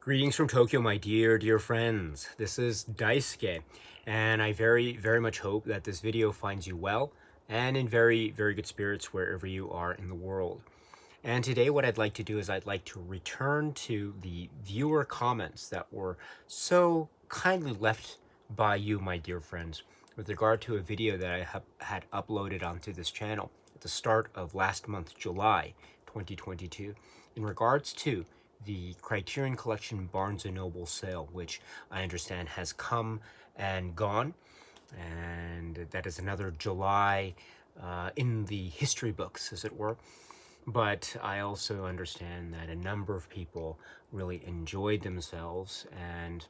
Greetings from Tokyo, my dear friends. This is Daisuke, and I very much hope that this video finds you well and in very good spirits wherever you are in the world. And today what I'd like to do is I'd like to return to the viewer comments that were so kindly left by you, my dear friends, with regard to a video that I had uploaded onto this channel at the start of last month, July 2022, in regards to the Criterion Collection Barnes Noble sale, which I understand has come and gone, and that is another July in the history books, as it were. But I also understand that a number of people really enjoyed themselves, and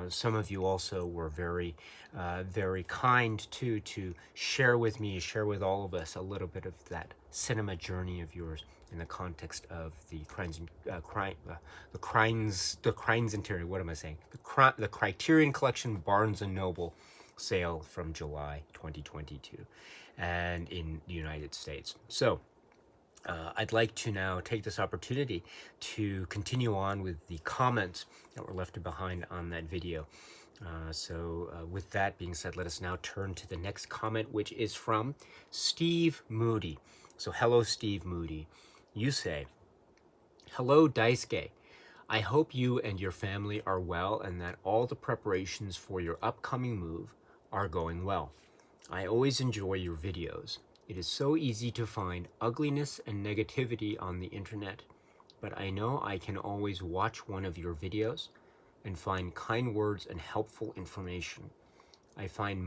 some of you also were very kind to share with me, share with all of us a little bit of that cinema journey of yours in the context of the Crimes interior. What am I saying? The Criterion Collection Barnes and Noble sale from July 2022, and in the United States. So I'd like to now take this opportunity to continue on with the comments that were left behind on that video. With that being said, let us now turn to the next comment, which is from Steve Moody. So hello, Steve Moody. You say, "Hello, Daisuke. I hope you and your family are well and that all the preparations for your upcoming move are going well. I always enjoy your videos. It is so easy to find ugliness and negativity on the internet, but I know I can always watch one of your videos and find kind words and helpful information. I very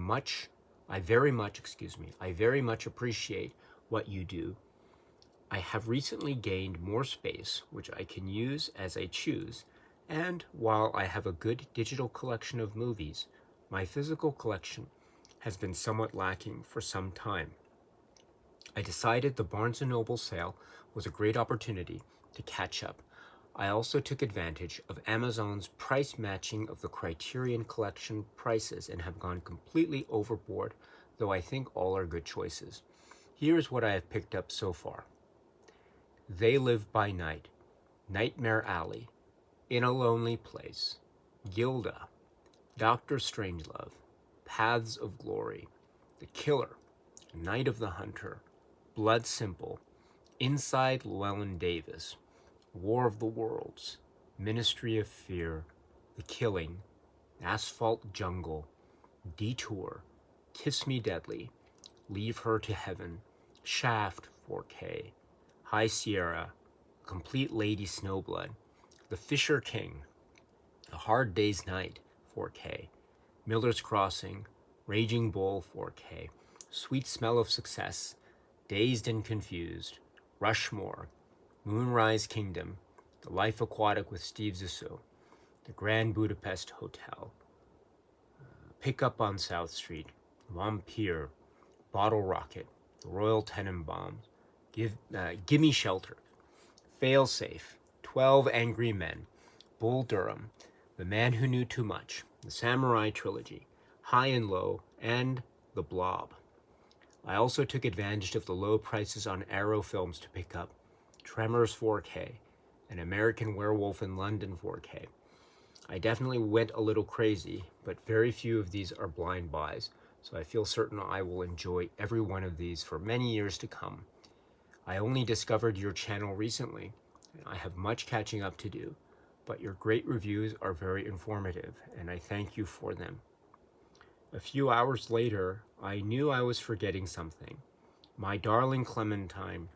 much appreciate what you do. I have recently gained more space, which I can use as I choose, and while I have a good digital collection of movies, my physical collection has been somewhat lacking for some time. I decided the Barnes & Noble sale was a great opportunity to catch up. I also took advantage of Amazon's price matching of the Criterion Collection prices and have gone completely overboard, though I think all are good choices. Here's what I have picked up so far. They Live by Night, Nightmare Alley, In a Lonely Place, Gilda, Dr. Strangelove, Paths of Glory, The Killer, Night of the Hunter, Blood Simple, Inside Llewyn Davis, War of the Worlds, Ministry of Fear, The Killing, Asphalt Jungle, Detour, Kiss Me Deadly, Leave Her to Heaven, Shaft 4K, High Sierra, Complete Lady Snowblood, The Fisher King, A Hard Day's Night 4K, Miller's Crossing, Raging Bull 4K, Sweet Smell of Success, Dazed and Confused, Rushmore, Moonrise Kingdom, The Life Aquatic with Steve Zissou, The Grand Budapest Hotel, Pick Up on South Street, Vampire, Bottle Rocket, The Royal Tenenbaums, Gimme Shelter, Failsafe, 12 Angry Men, Bull Durham, The Man Who Knew Too Much, The Samurai Trilogy, High and Low, and The Blob. I also took advantage of the low prices on Arrow films to pick up Tremors 4K and American Werewolf in London 4K. I definitely went a little crazy, but very few of these are blind buys, so I feel certain I will enjoy every one of these for many years to come. I only discovered your channel recently, and I have much catching up to do, but your great reviews are very informative, and I thank you for them. A few hours later, I knew I was forgetting something. My Darling Clementine,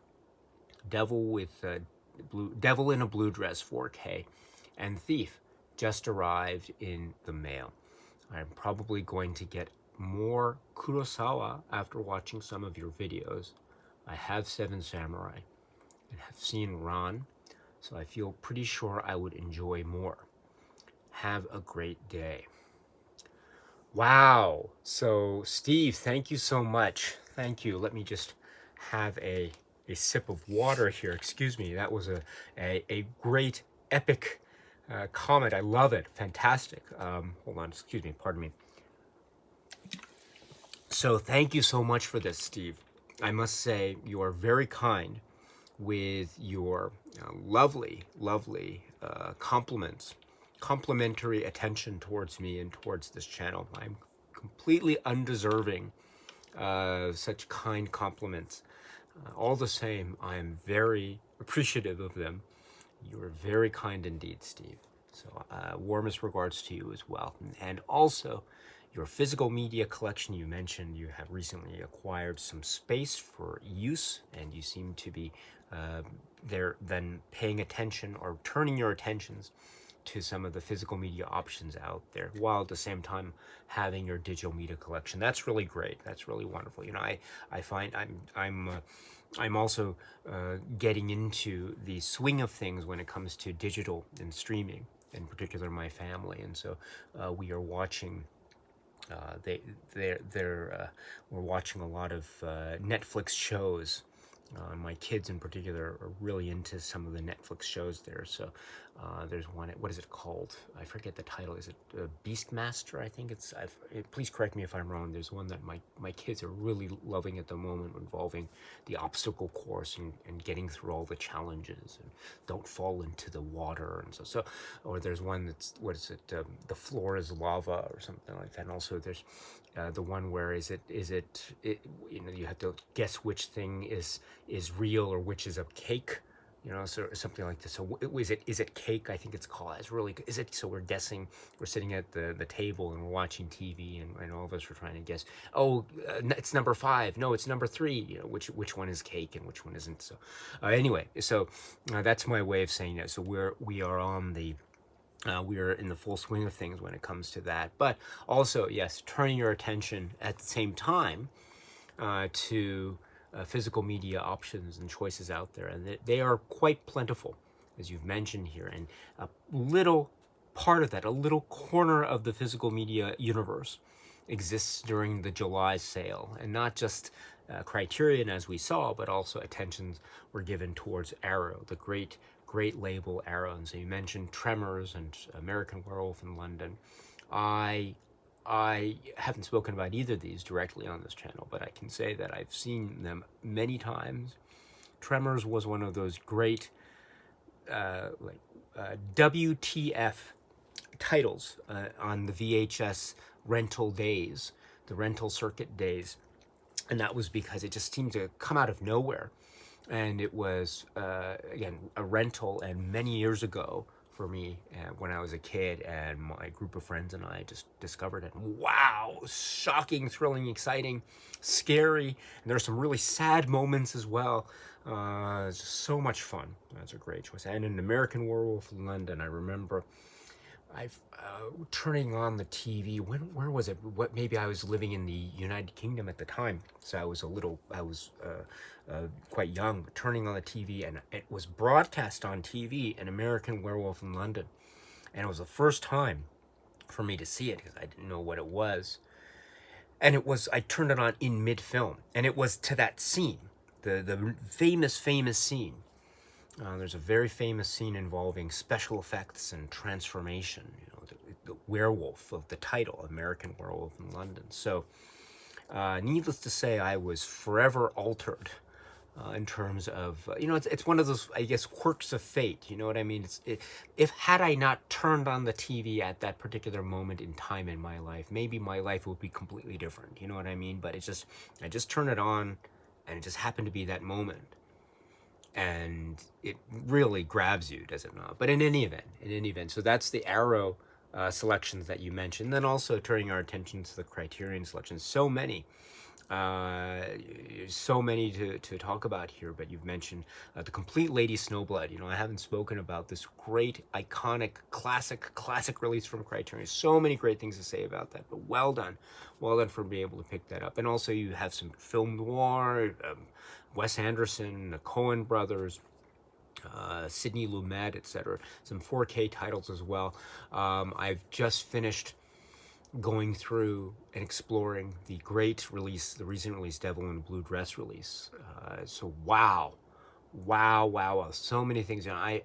Devil in a Blue Dress 4K, and Thief just arrived in the mail. I'm probably going to get more Kurosawa after watching some of your videos. I have Seven Samurai and have seen Ran, so I feel pretty sure I would enjoy more. Have a great day." Wow. So, Steve, thank you so much. Thank you. Let me just have a sip of water here. Excuse me. That was a great, epic comment. I love it. Fantastic. Hold on. Excuse me. Pardon me. So, thank you so much for this, Steve. I must say, you are very kind with your lovely compliments complimentary attention towards me and towards this channel. I'm completely undeserving such kind compliments. All the same, I am very appreciative of them. You are very kind indeed, Steve. So warmest regards to you as well. And also, your physical media collection, you mentioned you have recently acquired some space for use, and you seem to be there then paying attention or turning your attentions to some of the physical media options out there, while at the same time having your digital media collection. That's really great. That's really wonderful. You know, I find I'm also getting into the swing of things when it comes to digital and streaming, in particular my family, and so we are watching. We're watching a lot of Netflix shows. My kids in particular are really into some of the Netflix shows there. So there's one, what is it called? I forget the title. Is it Beastmaster? I think it's, please correct me if I'm wrong. There's one that my kids are really loving at the moment, involving the obstacle course and getting through all the challenges and don't fall into the water. And so or there's one that's, what is it? The floor is lava or something like that. And also there's the one where is it you know, you have to guess which thing is real or which is a cake, you know, so something like this. So is it cake? I think it's called. It's really good. Is it? So we're guessing. We're sitting at the table and we're watching TV, and all of us are trying to guess. Oh, it's number 5. No, it's number 3. You know, which one is cake and which one isn't. So anyway, so that's my way of saying that. So we are on the. We are in the full swing of things when it comes to that. But also, yes, turning your attention at the same time to physical media options and choices out there. And they are quite plentiful, as you've mentioned here. And a little part of that, a little corner of the physical media universe exists during the July sale. And not just Criterion, as we saw, but also attentions were given towards Arrow, the great label Arrow. And so you mentioned Tremors and American Werewolf in London. I haven't spoken about either of these directly on this channel, but I can say that I've seen them many times. Tremors was one of those great WTF titles on the VHS rental days, the rental circuit days. And that was because it just seemed to come out of nowhere. And it was, again, a rental, and many years ago for me when I was a kid, and my group of friends and I just discovered it. Wow, shocking, thrilling, exciting, scary. And there are some really sad moments as well. It's just so much fun. That's a great choice. And in American Werewolf in London, I remember turning on the TV. Where was it? Maybe I was living in the United Kingdom at the time, so I was quite young. But turning on the TV, and it was broadcast on TV, An American Werewolf in London, and it was the first time for me to see it because I didn't know what it was. And I turned it on in mid-film, and it was to that scene, the famous scene. There's a very famous scene involving special effects and transformation, you know, the werewolf of the title, American Werewolf in London. So, needless to say, I was forever altered in terms of, you know, it's one of those, I guess, quirks of fate, you know what I mean? If had I not turned on the TV at that particular moment in time in my life, maybe my life would be completely different, you know what I mean? But I just turned it on, and it just happened to be that moment. And it really grabs you, does it not? But in any event, so that's the Arrow selections that you mentioned. Then also turning our attention to the Criterion selections. So many to talk about here. But you've mentioned the Complete Lady Snowblood. You know, I haven't spoken about this great, iconic, classic release from Criterion. So many great things to say about that. But well done for being able to pick that up. And also you have some film noir. Wes Anderson, the Coen brothers, Sidney Lumet, etc. Some 4K titles as well. I've just finished going through and exploring the great release, the recent release, Devil in a Blue Dress release. So wow. So many things. And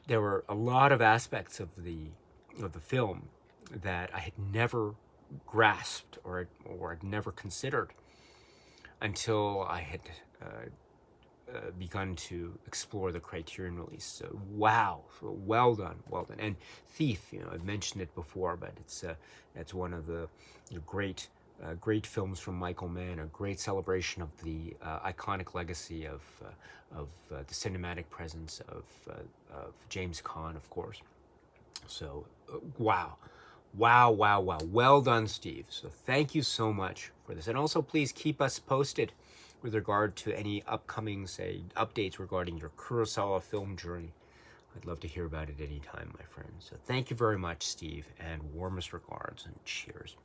there were a lot of aspects of the film that I had never grasped or had never considered until I had begun to explore the Criterion release. So wow, so well done, well done. And Thief, I've mentioned it before, but it's one of the great films from Michael Mann, a great celebration of the iconic legacy of the cinematic presence of James Caan, of course. So wow. Wow, wow, wow. Well done, Steve. So thank you so much for this. And also, please keep us posted with regard to any upcoming, say, updates regarding your Kurosawa film journey. I'd love to hear about it anytime, my friends. So thank you very much, Steve, and warmest regards and cheers.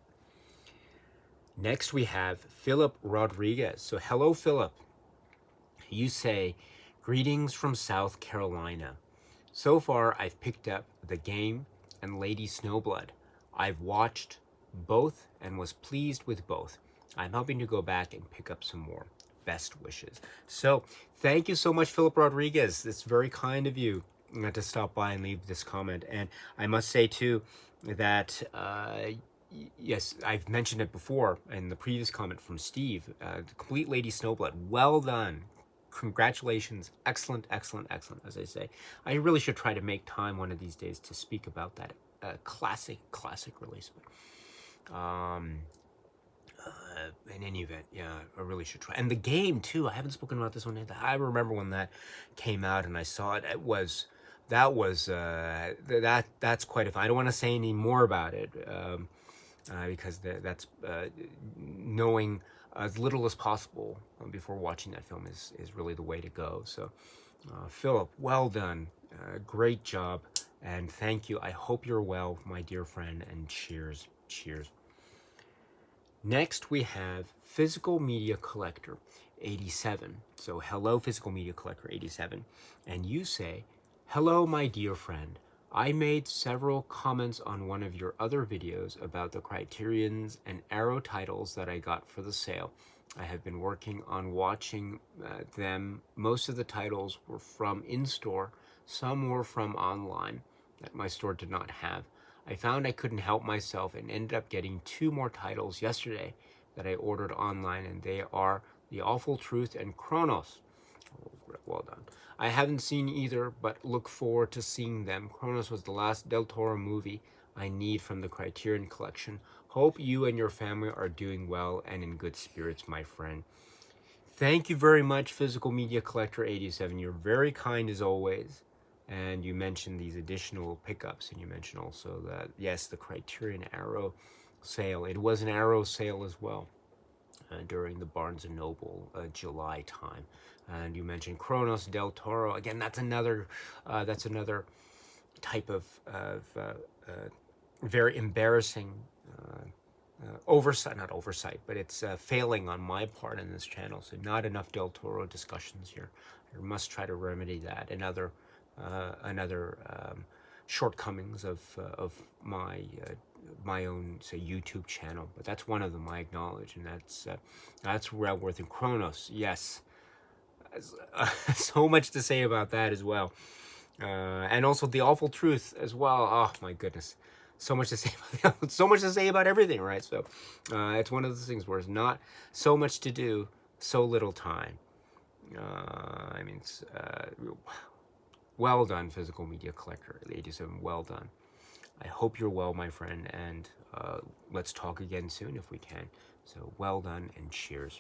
Next, we have Phillip Rodriguez. So hello, Phillip. You say, greetings from South Carolina. So far, I've picked up The Game and Lady Snowblood. I've watched both and was pleased with both. I'm hoping to go back and pick up some more. Best wishes. So thank you so much, Phillip Rodriguez. It's very kind of you to stop by and leave this comment. And I must say too that yes, I've mentioned it before in the previous comment from Steve. The Complete Lady Snowblood. Well done. Congratulations. Excellent, excellent, excellent, as I say. I really should try to make time one of these days to speak about that classic release. But, in any event, yeah, I really should try. And The Game too. I haven't spoken about this one either. I remember when that came out and I saw it. That's quite a. I don't want to say any more about it because that's knowing as little as possible before watching that film is really the way to go. So, Phillip, well done, great job, and thank you. I hope you're well, my dear friend, and cheers, cheers. Next, we have Physical Media Collector 87. So, hello, Physical Media Collector 87. And you say, hello, my dear friend. I made several comments on one of your other videos about the Criterions and Arrow titles that I got for the sale. I have been working on watching them. Most of the titles were from in-store. Some were from online that my store did not have. I found I couldn't help myself and ended up getting 2 more titles yesterday that I ordered online, and they are The Awful Truth and Kronos. Well done. I haven't seen either, but look forward to seeing them. Kronos was the last Del Toro movie I need from the Criterion collection. Hope you and your family are doing well and in good spirits, my friend. Thank you very much, Physical Media Collector 87. You're very kind as always. And you mentioned these additional pickups, and you mentioned also that, yes, the Criterion Arrow sale. It was an Arrow sale as well during the Barnes Noble July time. And you mentioned Kronos, Del Toro. Again, that's another type of very embarrassing oversight, not oversight, but it's failing on my part in this channel. So not enough Del Toro discussions here. I must try to remedy that. Another shortcomings of my own, say, YouTube channel, but that's one of them I acknowledge, and that's well worth in Kronos. Yes, so much to say about that as well, and also The Awful Truth as well. Oh my goodness, so much to say about so much to say about everything, right? So it's one of those things where it's not so much to do, so little time. I mean, well done, Physical Media Collector 87. Well done. I hope you're well, my friend, and let's talk again soon if we can. So well done and cheers.